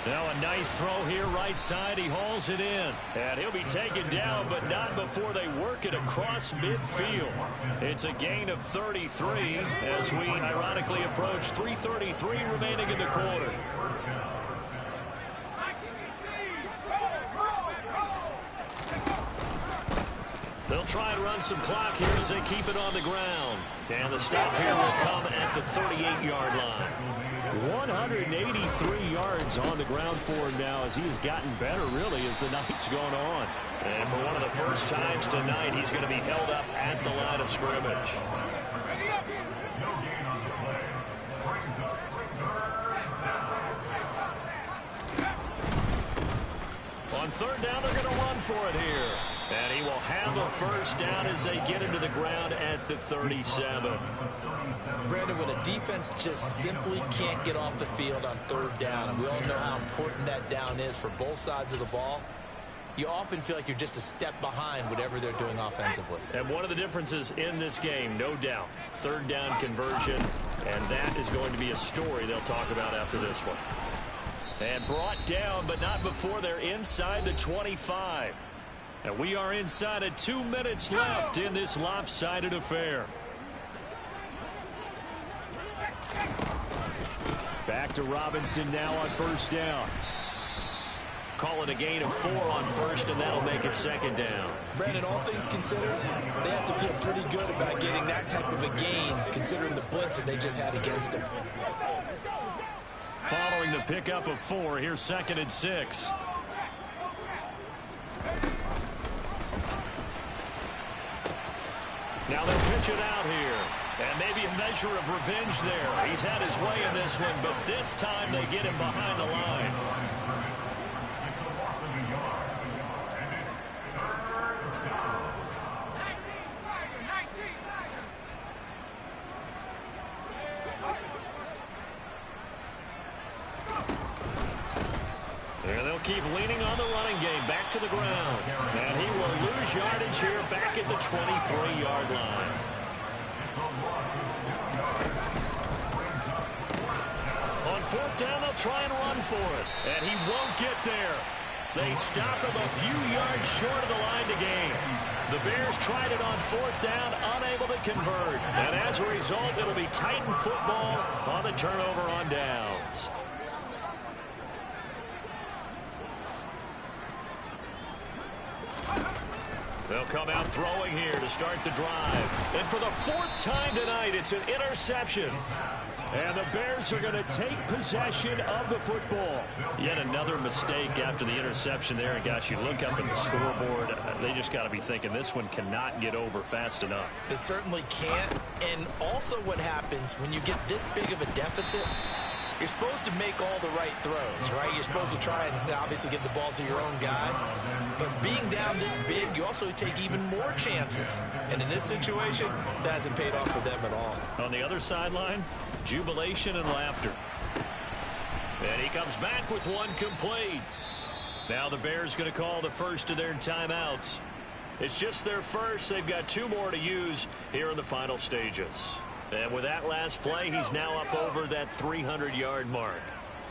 Now a nice throw here right side. He hauls it in. And he'll be taken down, but not before they work it across midfield. It's a gain of 33 as we ironically approach 3:33 remaining in the quarter. They'll try and run some clock here as they keep it on the ground. And the stop here will come at the 38-yard line. 183 yards on the ground for him now as he has gotten better, really, as the night's gone on. And for one of the first times tonight, he's going to be held up at the line of scrimmage. On 3rd down, they're going to run for it here. And he will have a first down as they get into the ground at the 37. Brandon, when a defense just simply can't get off the field on 3rd down, and we all know how important that down is for both sides of the ball, you often feel like you're just a step behind whatever they're doing offensively. And one of the differences in this game, no doubt, 3rd down conversion, and that is going to be a story they'll talk about after this one. And brought down, but not before they're inside the 25. And we are inside of 2 minutes left in this lopsided affair. Back to Robinson now on 1st down. Call it a gain of 4 on 1st, and that'll make it 2nd down. Brandon, all things considered, they have to feel pretty good about getting that type of a gain, considering the blitz that they just had against them. Following the pickup of 4, here's 2nd and 6. Now they'll pitch it out here. And maybe a measure of revenge there. He's had his way in this one, but this time they get him behind the line. And they'll keep leaning on the running game. Back to the ground. And he will lose yardage here back at the 23-yard line. On fourth down, they'll try and run for it. And he won't get there. They stop him a few yards short of the line to gain. The Bears tried it on fourth down, unable to convert. And as a result, it'll be Titan football on the turnover on downs. They'll come out throwing here to start the drive. And for the fourth time tonight, it's an interception. And the Bears are going to take possession of the football. Yet another mistake after the interception there. And gosh, you look up at the scoreboard, they just got to be thinking this one cannot get over fast enough. It certainly can't. And also what happens when you get this big of a deficit, you're supposed to make all the right throws, right? You're supposed to try and obviously get the ball to your own guys. But being down this big, you also take even more chances. And in this situation, that hasn't paid off for them at all. On the other sideline, jubilation and laughter. And he comes back with one complete. Now the Bears going to call the first of their timeouts. It's just their first. They've got two more to use here in the final stages. And with that last play, he's now up over that 300-yard mark.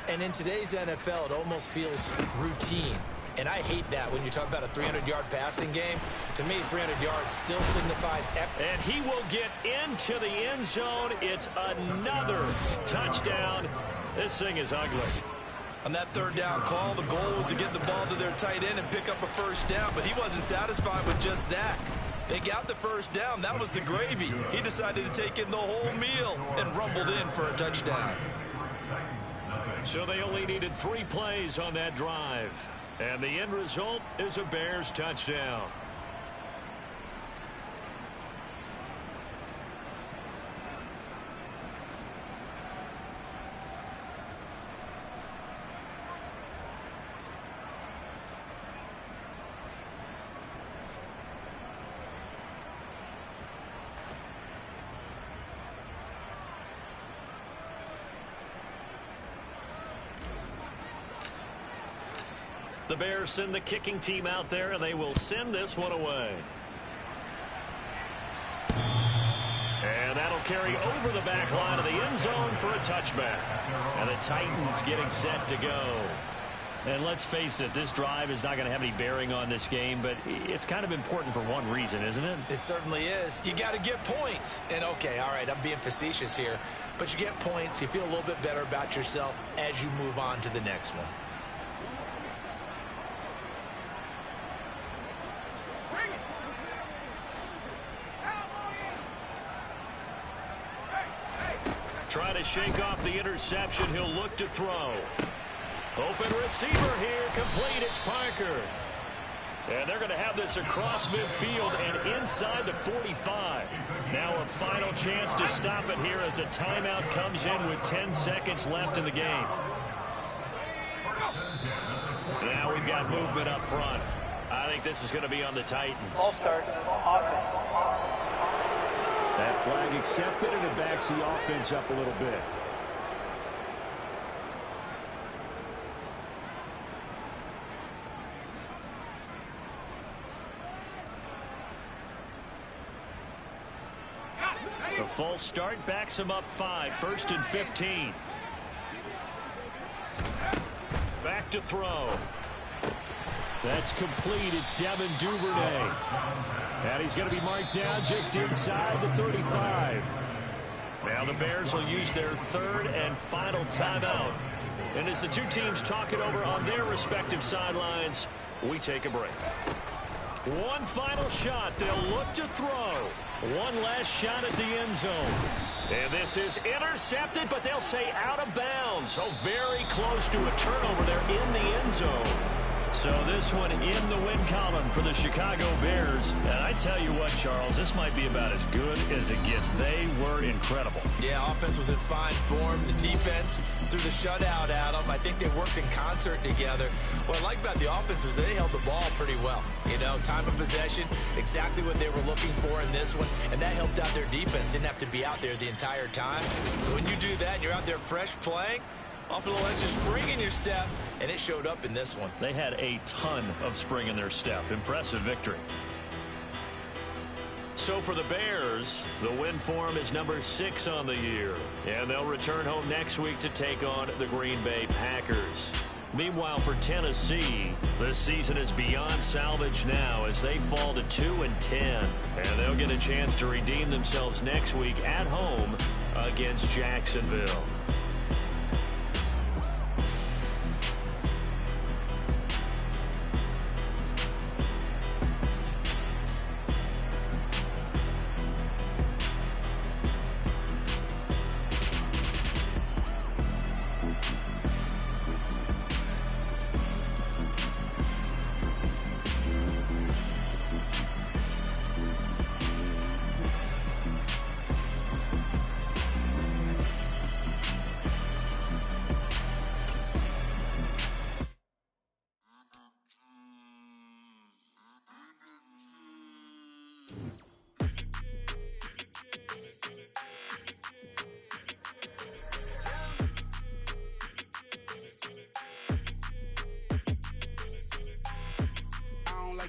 And in today's NFL, it almost feels routine. And I hate that when you talk about a 300-yard passing game. To me, 300 yards still signifies effort. And he will get into the end zone. It's another touchdown. This thing is ugly. On that third down call, the goal was to get the ball to their tight end and pick up a first down. But he wasn't satisfied with just that. They got the first down. That was the gravy. He decided to take in the whole meal and rumbled in for a touchdown. So they only needed 3 plays on that drive. And the end result is a Bears touchdown. The Bears send the kicking team out there, and they will send this one away. And that'll carry over the back line of the end zone for a touchback. And the Titans getting set to go. And let's face it, this drive is not going to have any bearing on this game, but it's kind of important for one reason, isn't it? It certainly is. You got to get points. And, okay, all right, I'm being facetious here. But you get points, you feel a little bit better about yourself as you move on to the next one. Trying to shake off the interception. He'll look to throw. Open receiver here. Complete. It's Parker. And they're going to have this across midfield and inside the 45. Now a final chance to stop it here as a timeout comes in with 10 seconds left in the game. Now we've got movement up front. I think this is going to be on the Titans. Ball start. Offense. That flag accepted, and it backs the offense up a little bit. The false start backs him up 5. 1st and 15. Back to throw. That's complete. It's Devin Duvernay. And he's going to be marked down just inside the 35. Now the Bears will use their 3rd and final timeout. And as the two teams talk it over on their respective sidelines, we take a break. One final shot. They'll look to throw. One last shot at the end zone. And this is intercepted, but they'll say out of bounds. So very close to a turnover there in the end zone. So this one in the win column for the Chicago Bears. And I tell you what, Charles, this might be about as good as it gets. They were incredible. Yeah, offense was in fine form. The defense threw the shutout at them. I think they worked in concert together. What I like about the offense was they held the ball pretty well. You know, time of possession, exactly what they were looking for in this one. And that helped out their defense. Didn't have to be out there the entire time. So when you do that and you're out there fresh playing, Often lets you spring in your step, and it showed up in this one. They had a ton of spring in their step. Impressive victory. So for the Bears, the win form is number 6 on the year. And they'll return home next week to take on the Green Bay Packers. Meanwhile, for Tennessee, this season is beyond salvage now as they fall to 2-10. And they'll get a chance to redeem themselves next week at home against Jacksonville.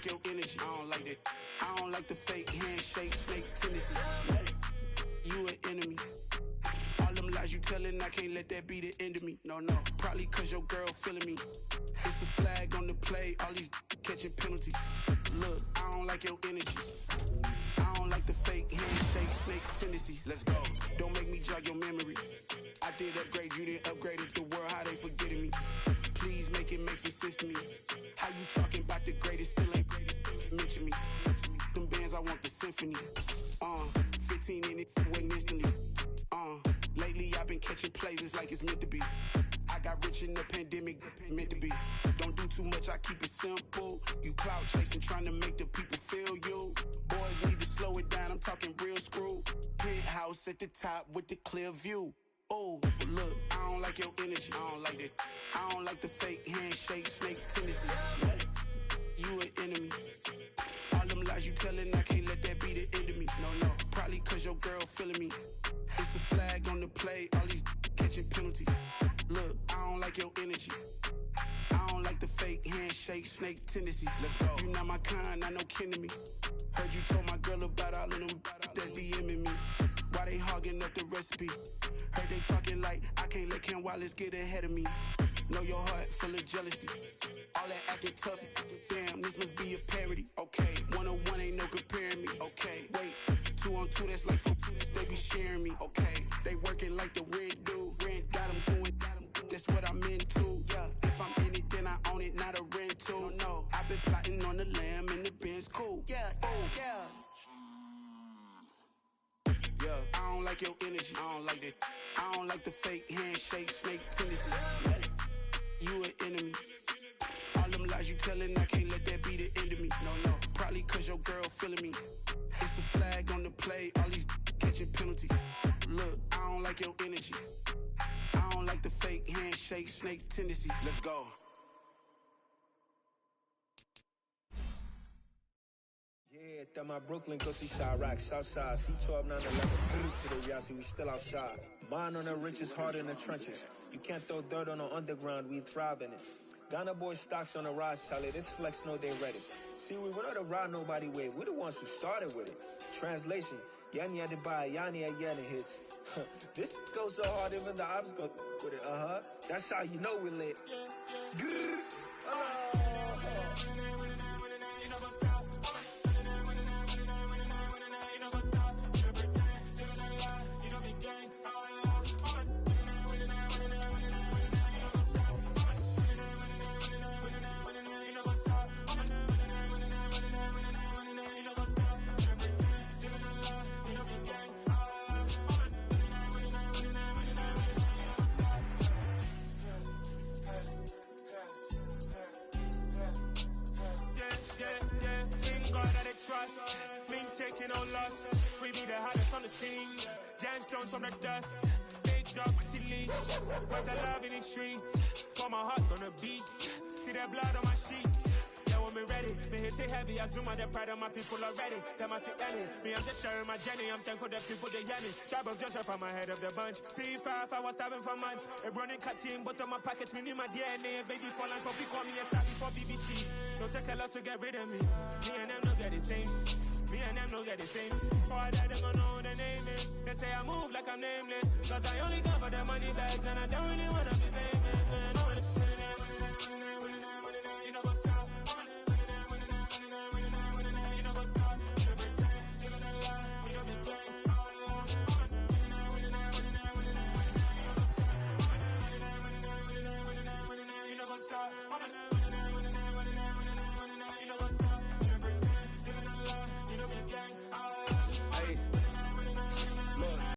Your energy, I don't like that. I don't like the fake handshake, snake tendency. You an enemy. All them lies you telling, I can't let that be the end of me. No, probably cause your girl feeling me. It's a flag on the play, all these catching penalties. Look, I don't like your energy. I don't like the fake handshake, snake tendency. Let's go. Don't make me jog your memory. I did upgrade, you didn't upgrade it. The world, how they forgetting me. Please make it make some sense to me. How you talking about the greatest, still ain't greatest, mention me. Them bands, I want the symphony. 15 in it, went instantly. Lately I've been catching plays, it's like it's meant to be. I got rich in the pandemic, meant to be. Don't do too much, I keep it simple. You clout chasing, trying to make the people feel you. Boys need to slow it down, I'm talking real screw. Penthouse at the top with the clear view. Oh, look, I don't like your energy. I don't like that. I don't like the fake handshake, snake tendency. You an enemy. All them lies you telling, I can't let that be the end of me. No, probably cause your girl feeling me. It's a flag on the play, all these catching penalties. Look, I don't like your energy. I don't like the fake handshake, snake tendency. Let's go. You not my kind, I know kin to me. Heard you told my girl about all of them that's DMing me. Why they hogging up the recipe? Heard they talking like I can't let Ken Wallace get ahead of me. Know your heart full of jealousy. All that acting tough, damn, this must be a parody. Okay, 1-on-1 ain't no comparing me. Okay, wait, 2-on-2, that's like 4, they be sharing me. Okay, they working like the rent do. Rent got them going, that's what I'm into. Yeah, if I'm in it, then I own it, not a rental. No, I've been plotting on the lamb and the Benz cool. Yeah, oh, yeah. Yeah, I don't like your energy. I don't like that. I don't like the fake handshake, snake tendency. You an enemy. All them lies you telling, I can't let that be the end of me. No, probably cause your girl feeling me. It's a flag on the play, all these catching penalties. Look, I don't like your energy. I don't like the fake handshake, snake tendency. Let's go. Yeah, that my Brooklyn, go see Chirac, Southside, C12, 911, to the reality, we still outside. Mine on the riches, hard in the trenches. You can't throw dirt on the underground, we thrive in it. Ghana boys stocks on the rise, Charlie, this flex know they ready. See, we went on the ride nobody with, we the ones who started with it. Translation, Yani had to buy, Yani had Yana hits. This goes so hard, even the ops go with it, That's how you know we lit. Trust, been taking no loss. We be the hottest on the scene. Gemstones from the dust. Big dog with your leash. Where's the love in the streets? Got my heart on the beat. See that blood on my sheets. Yeah, when me we ready. Me hit it heavy, I zoom on the pride of my people already. Them I see Ellie, me I'm just sharing my journey. I'm thankful that people they hear me. Tribe of Joseph, I'm ahead of the bunch. P5, I was starving for months. A running cut team, but on my pockets, me need my DNA. Baby for life, but we call me a star before BBC. Don't take a lot to get rid of me. Me and them don't get the same. Me and them don't get the same. For I die, they gon' know who the name is. They say I move like I'm nameless. Cause I only come for the money bags and I don't really wanna be famous, man.